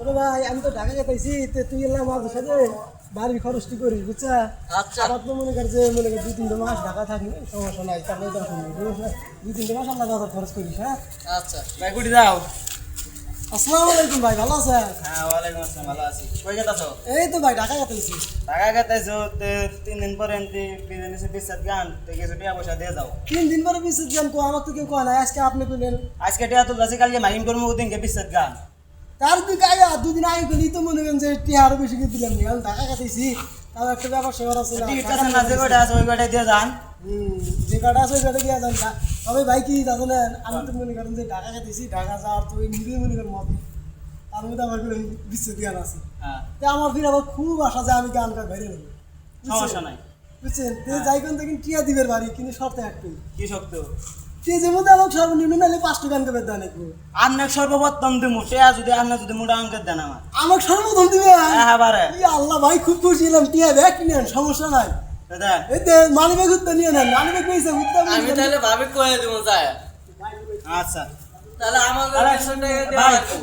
ছোট ভাই আমি তো ঢাকা গেছি, তুই এলাম আমাদের সাথে বাড়ির খরচটি করিস, বুঝছা? আচ্ছা আমার তো মনে কর যে 2-3 মাস ঢাকা থাকি, সমস্যা নাই, তারপরে 2-3 মাস আল্লাহ বাজার খরচ করিস। হ্যাঁ আচ্ছা ভাই কুটি যাও। আসসালামু আলাইকুম ভাই, ভালো আছেন? হ্যাঁ ওয়ালাইকুম আসসালাম, ভালো আছি। কই গেতাছো? এই তো ভাই ঢাকা গেছি। টাকা গেতাইছো তে 3 দিন পরে এমনি বিজনেসে বিসাত গান তে কিছু টাকা পয়সা দিয়ে যাও। 3 দিন পরে বিশেষ জ্ঞান কো আমার তো কেউ কয় না, আজকে আপনি কইলেন। আজকে টাকা তো যাচ্ছে, কালকে মাইকিং করবো, ওদিনকে বিসাত গান। তার দুদিন আগে কইলি তো মনে করেন যে টিয়া আরো বেশি করে দিলাম, আমি ঢাকা গেছি, তাও একটা ব্যাপার সেবার আছে না। ঠিক আছে না, যে কয়টা আছে ওই কয়টা দিয়ে যান। যে কটা আছে ওই কটা গিয়ে যান না। তবে ভাই কি জানেন, আমি তো মনে করেন যে ঢাকা গেছি, ঢাকা যাওয়ার তো নিজেই মনে করেন মত, তার মধ্যে আমার কোনো বিচ্ছেদ জ্ঞান আছে। হ্যাঁ তো আমার ফির আবার খুব আশা যে আমি গানটা বাইরে নেব, সমস্যা নাই। বুঝছেন? যাই কোন থেকে টিয়া দিবের বাড়ি, কিন্তু শর্ত একটাই, কি শক্ত যে মধ্যে আমাকে সর্বনিম্ন নাহলে 5টা গান করবে দেন। আপনার সর্বপ্রথম দিমু টিয়া, যদি আপনার যদি মোটা অঙ্কের দেন আমার। আমাকে সর্বপ্রথম দিবে। হ্যাঁ বারে আল্লাহ ভাই খুব খুশি হলাম, টিয়া ব্যাগ কিনেন, সমস্যা নাই। দাদা এই তো মানি ব্যাগ উত্তর নিয়ে নেন, মানি ব্যাগ পেয়েছে উত্তর। আমি তাহলে ভাবি কয়ে দেবো যায়। আচ্ছা তাহলে আমাদের আরে, 100 টাকা দিয়ে ভাই। রাখবো।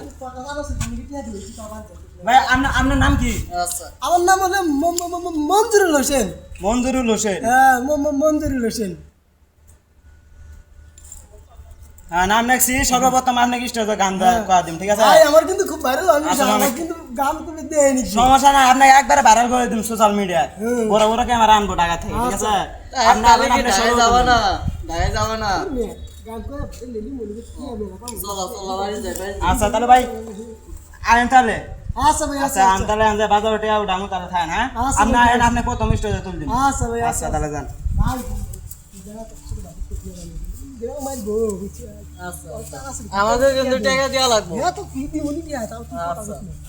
ভাই আপনার নাম কি? আচ্ছা আমার নাম হলো মঞ্জুরুল হোসেন। মঞ্জুরুল হোসেন। হ্যাঁ মঞ্জুরুল হোসেন। হ্যাঁ নাম রাখছি, সর্বপ্রথম আপনাকে স্টেজে গান করা দিম, ঠিক আছে? ভাই আমার কিন্তু খুব ভাইরাল আমি, আচ্ছা, আমার কিন্তু গান তুমি দেয়নি। সমস্যা নাই, আপনাকে একবারে ভাইরাল করে দিম সোশ্যাল মিডিয়ায়। হুম। বড় বড় ক্যামেরা আনবো ঢাকা থেকে, ঠিক আছে? আপনি তাহলে আবেন, কি আপনি ঢাকায় সর্বপ্রথম যাবো দিন। না? ঢাকায় যাবো না? গান করে লেলি মনে কি হবে না। চলো চলো বাড়ি যাই, বাড়ি যাই। আচ্ছা তাহলে ভাই আনেন তাহলে। আচ্ছা ভাই, আচ্ছা আমি তাহলে আনতে বাজার উঠে উঠামু, তাহলে থাকেন। হ্যাঁ আচ্ছা, আপনি ভাই। আয়েন, আপনি প্রথম স্টেজে তুল দিন। আচ্ছা ভাই, আচ্ছা তাহলে যান। ভাই মারবো, বুঝছি। আচ্ছা আমাদের কিন্তু টাকা দেওয়া লাগবে। তো ফ্রি দিমনি কি আছে, তাও কি কথা আচ্ছা। বলছি।